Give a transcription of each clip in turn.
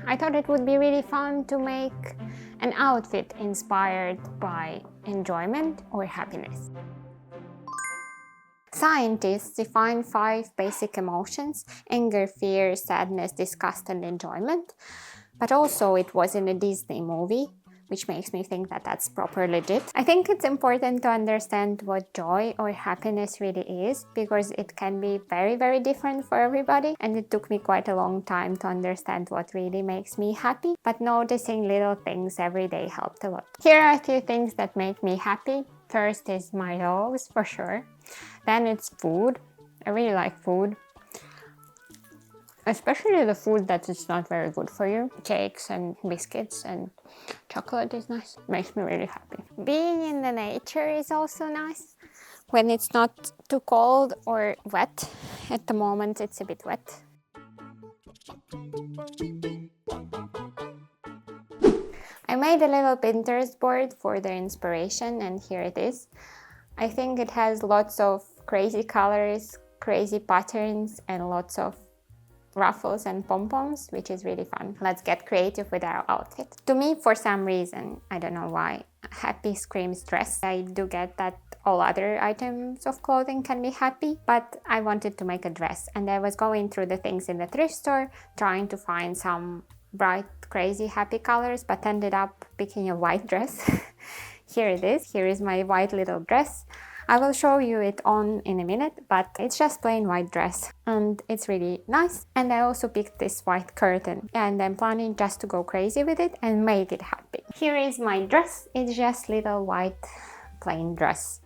I thought it would be really fun to make an outfit inspired by enjoyment or happiness. Scientists define 5 basic emotions: anger, fear, sadness, disgust, and enjoyment. But also it was in a Disney movie, which makes me think that that's proper legit. I think it's important to understand what joy or happiness really is, because it can be very, very different for everybody. And it took me quite a long time to understand what really makes me happy. But noticing little things every day helped a lot. Here are a few things that make me happy. First is my dogs, for sure. Then it's food. I really like food. Especially the food that is not very good for you. Cakes and biscuits and chocolate is nice. Makes me really happy. Being in the nature is also nice. When it's not too cold or wet. At the moment it's a bit wet. I made a little Pinterest board for the inspiration, and here it is. I think it has lots of crazy colors, crazy patterns, and lots of ruffles and pom-poms, which is really fun. Let's get creative with our outfit. To me, for some reason, I don't know why, happy screams dress. I do get that all other items of clothing can be happy, but I wanted to make a dress, and I was going through the things in the thrift store, trying to find some bright, crazy, happy colors, but ended up picking a white dress. Here it is. Here is my white little dress. I will show you it on in a minute, but it's just plain white dress and it's really nice. And I also picked this white curtain, and I'm planning just to go crazy with it and make it happy. Here is my dress. It's just little white plain dress,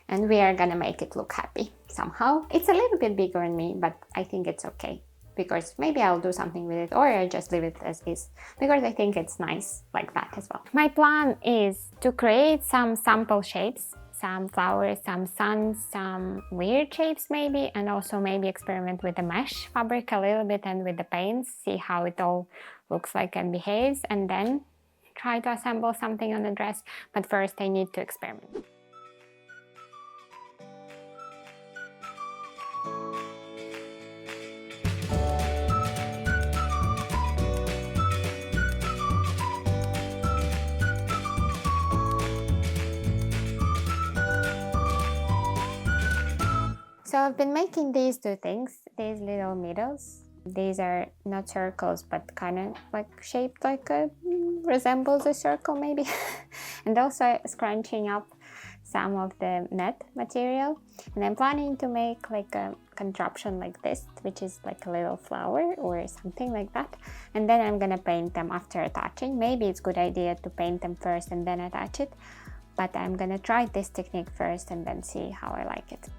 and we are gonna make it look happy somehow. It's a little bit bigger than me, but I think it's okay, because maybe I'll do something with it, or I just leave it as is, because I think it's nice like that as well. My plan is to create some sample shapes, some flowers, some suns, some weird shapes maybe, and also maybe experiment with the mesh fabric a little bit and with the paints, see how it all looks like and behaves, and then try to assemble something on the dress. But first I need to experiment. So I've been making these 2 things, these little middles. These are not circles, but kind of like shaped like resembles a circle maybe. And also scrunching up some of the net material. And I'm planning to make like a contraption like this, which is like a little flower or something like that. And then I'm gonna paint them after attaching. Maybe it's a good idea to paint them first and then attach it. But I'm gonna try this technique first and then see how I like it.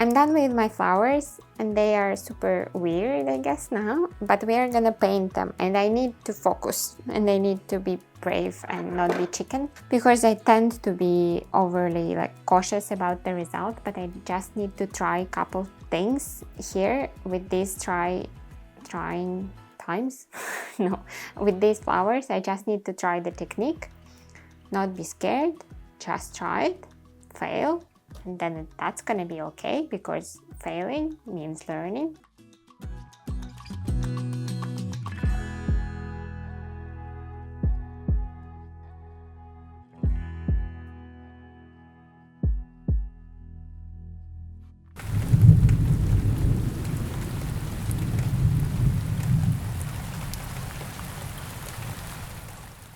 I'm done with my flowers, and they are super weird, I guess, now, but we are gonna paint them, and I need to focus, and I need to be brave and not be chicken, because I tend to be overly cautious about the result, but I just need to try a couple things here with these trying times. No, with these flowers, I just need to try the technique, not be scared, just try it, fail, and then that's gonna be okay, because failing means learning.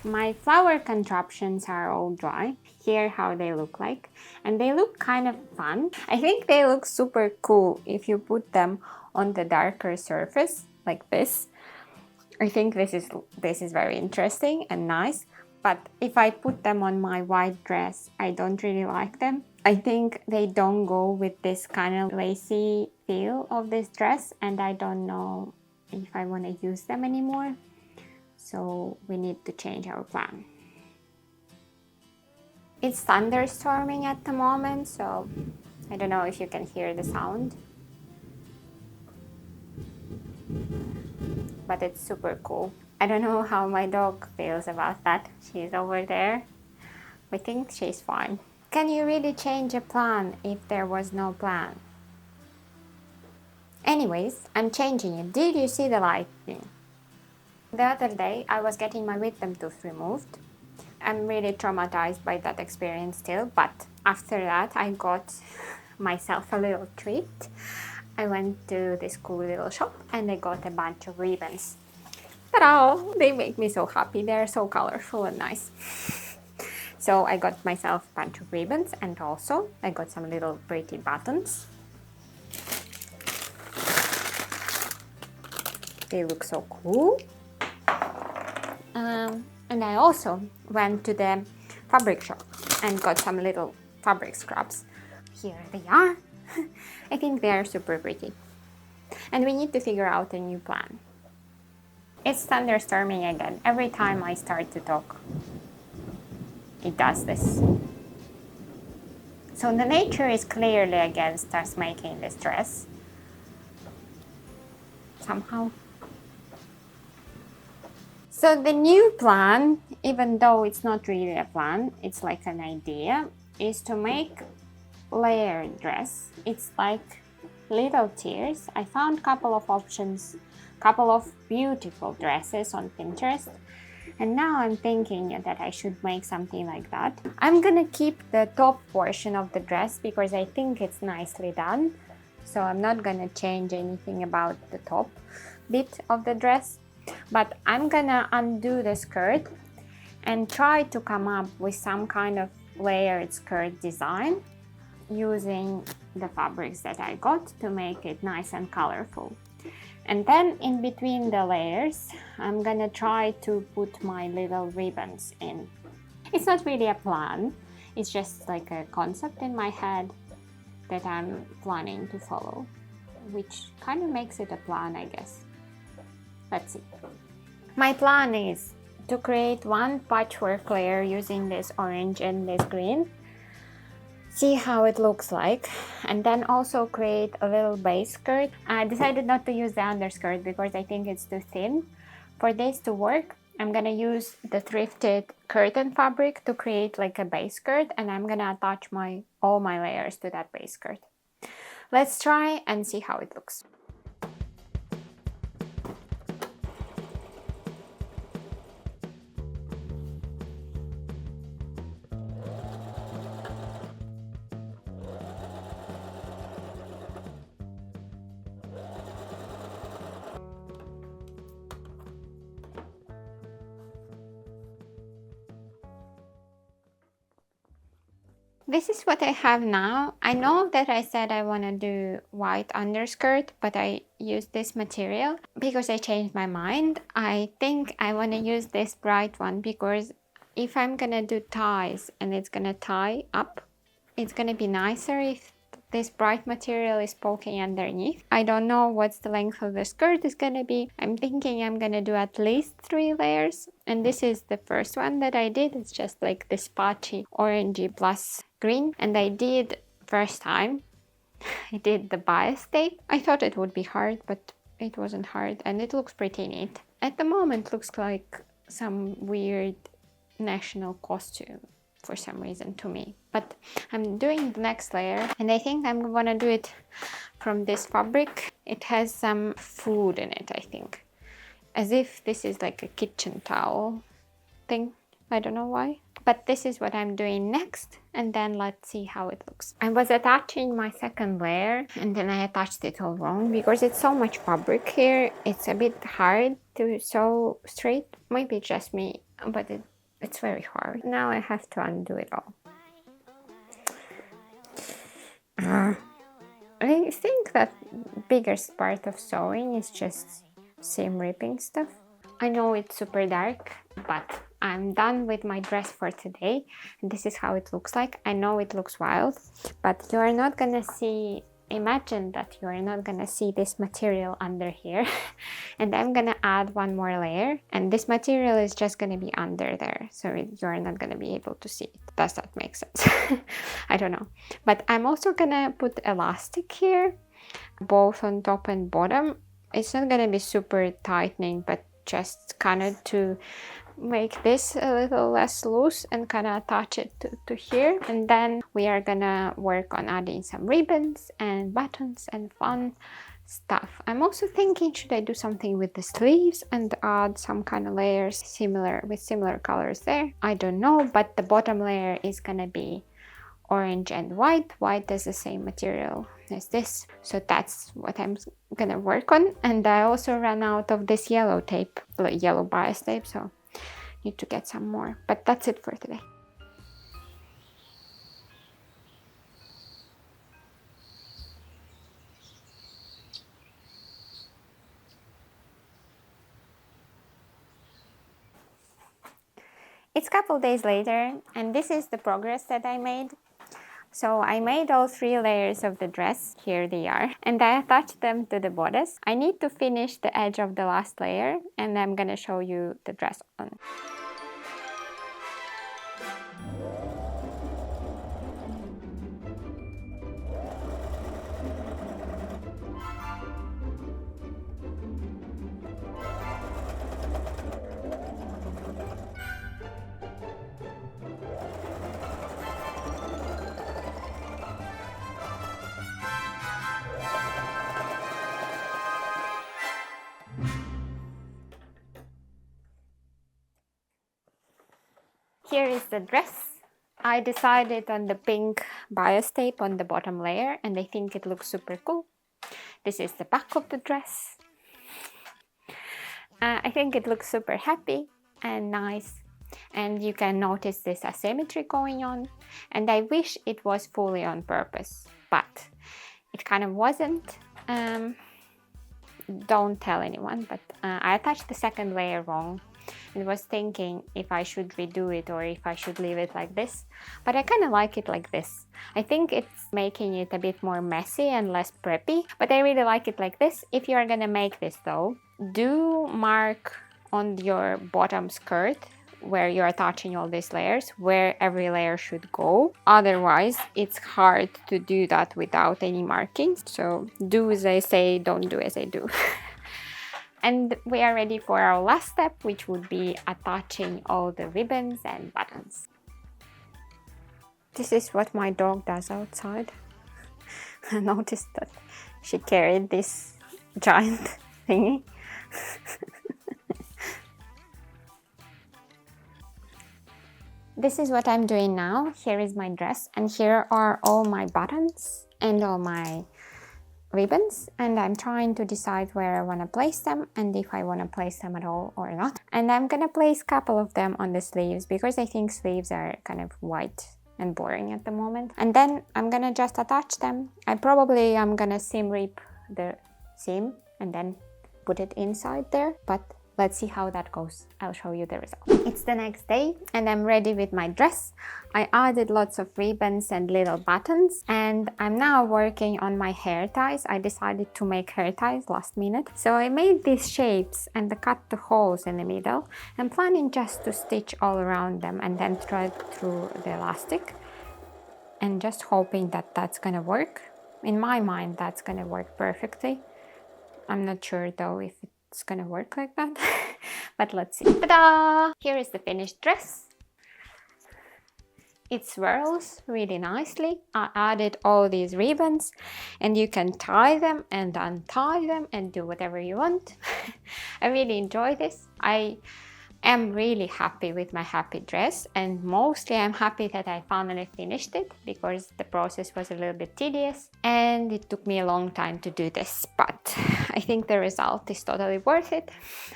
My flower contraptions are all dry. Here how they look like, and they look kind of fun. I think they look super cool if you put them on the darker surface like this. I think this is very interesting and nice, but if I put them on my white dress, I don't really like them. I think they don't go with this kind of lacy feel of this dress, and I don't know if I want to use them anymore. So we need to change our plan. It's thunderstorming at the moment, so I don't know if you can hear the sound. But it's super cool. I don't know how my dog feels about that. She's over there. We think she's fine. Can you really change a plan if there was no plan? Anyways, I'm changing it. Did you see the lightning? The other day, I was getting my wisdom tooth removed. I'm really traumatized by that experience still, but after that, I got myself a little treat. I went to this cool little shop and I got a bunch of ribbons. Ta-da! They make me so happy. They're so colorful and nice. So I got myself a bunch of ribbons and also I got some little pretty buttons. They look so cool. And I also went to the fabric shop and got some little fabric scraps. Here they are. I think they are super pretty. And we need to figure out a new plan. It's thunderstorming again. Every time I start to talk, it does this. So the nature is clearly against us making this dress. Somehow. So the new plan, even though it's not really a plan, it's like an idea, is to make layered dress. It's like little tiers. I found a couple of options, couple of beautiful dresses on Pinterest, and now I'm thinking that I should make something like that. I'm gonna keep the top portion of the dress because I think it's nicely done, so I'm not gonna change anything about the top bit of the dress, but I'm gonna undo the skirt and try to come up with some kind of layered skirt design using the fabrics that I got to make it nice and colorful. And then in between the layers, I'm gonna try to put my little ribbons in. It's not really a plan, it's just like a concept in my head that I'm planning to follow, which kind of makes it a plan, I guess. Let's see. My plan is to create one patchwork layer using this orange and this green. See how it looks like, and then also create a little base skirt. I decided not to use the underskirt because I think it's too thin. For this to work, I'm gonna use the thrifted curtain fabric to create like a base skirt, and I'm gonna attach all my layers to that base skirt. Let's try and see how it looks. This is what I have now. I know that I said I want to do white underskirt, but I used this material because I changed my mind. I think I want to use this bright one because if I'm gonna do ties and it's gonna tie up, it's gonna be nicer if this bright material is poking underneath. I don't know what's the length of the skirt is gonna be. I'm thinking I'm gonna do at least 3 layers, and this is the first one that I did. It's just like this patchy orangey plus green, and I did first time I did the bias tape. I thought it would be hard, but it wasn't hard, and it looks pretty neat. At the moment looks like some weird national costume for some reason to me, but I'm doing the next layer and I think I'm gonna do it from this fabric. It has some food in it, I think, as if this is like a kitchen towel thing. I don't know why, but this is what I'm doing next, and then let's see how it looks. I was attaching my second layer and then I attached it all wrong because it's so much fabric here. It's a bit hard to sew straight. Maybe it's just me, but it's very hard. Now I have to undo it all. I think that biggest part of sewing is just seam ripping stuff. I know it's super dark, but I'm done with my dress for today. And this is how it looks like. I know it looks wild, but you are not gonna see, imagine that you are not gonna see this material under here. And I'm gonna add one more layer, and this material is just gonna be under there, so you're not gonna be able to see it. Does that make sense? I don't know. But I'm also gonna put elastic here, both on top and bottom. It's not gonna be super tightening, but just kind of to make this a little less loose and kind of attach it to here. And then we are gonna work on adding some ribbons and buttons and fun stuff. I'm also thinking, should I do something with the sleeves and add some kind of layers with similar colors there? I don't know, but the bottom layer is gonna be orange and white. White is the same material as this, so that's what I'm gonna work on. And I also ran out of this yellow tape, yellow bias tape, so need to get some more. But that's it for today. It's a couple days later, and this is the progress that I made. So I made all 3 layers of the dress, here they are, and I attached them to the bodice. I need to finish the edge of the last layer, and I'm gonna show you the dress on. Here is the dress. I decided on the pink bias tape on the bottom layer, and I think it looks super cool. This is the back of the dress. I think it looks super happy and nice, and you can notice this asymmetry going on, and I wish it was fully on purpose, but it kind of wasn't. Don't tell anyone, but I attached the second layer wrong and was thinking if I should redo it or if I should leave it like this, but I kind of like it like this. I think it's making it a bit more messy and less preppy, but I really like it like this. If you are gonna make this though, do mark on your bottom skirt where you're attaching all these layers, where every layer should go. Otherwise, it's hard to do that without any markings. So do as I say, don't do as I do. And we are ready for our last step, which would be attaching all the ribbons and buttons. This is what my dog does outside. I noticed that she carried this giant thingy. This is what I'm doing now. Here is my dress, and here are all my buttons and all my ribbons, and I'm trying to decide where I want to place them and if I want to place them at all or not. And I'm gonna place a couple of them on the sleeves because I think sleeves are kind of white and boring at the moment. And then I'm gonna just attach them. I'm gonna seam rip the seam and then put it inside there, but let's see how that goes. I'll show you the result. It's the next day and I'm ready with my dress. I added lots of ribbons and little buttons, and I'm now working on my hair ties. I decided to make hair ties last minute. So I made these shapes and cut the holes in the middle. I'm planning just to stitch all around them and then thread through the elastic, and just hoping that that's gonna work. In my mind, that's gonna work perfectly. I'm not sure though if it's gonna work like that, but let's see. Ta-da! Here is the finished dress. It swirls really nicely. I added all these ribbons, and you can tie them and untie them and do whatever you want. I really enjoy this. I am really happy with my happy dress, and mostly I'm happy that I finally finished it because the process was a little bit tedious and it took me a long time to do this, but I think the result is totally worth it.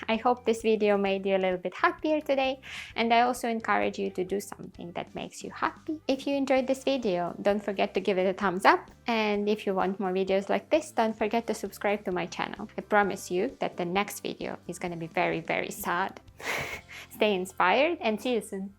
I hope this video made you a little bit happier today, and I also encourage you to do something that makes you happy. If you enjoyed this video, don't forget to give it a thumbs up, and if you want more videos like this, don't forget to subscribe to my channel. I promise you that the next video is going to be very, very sad. Stay inspired and see you soon.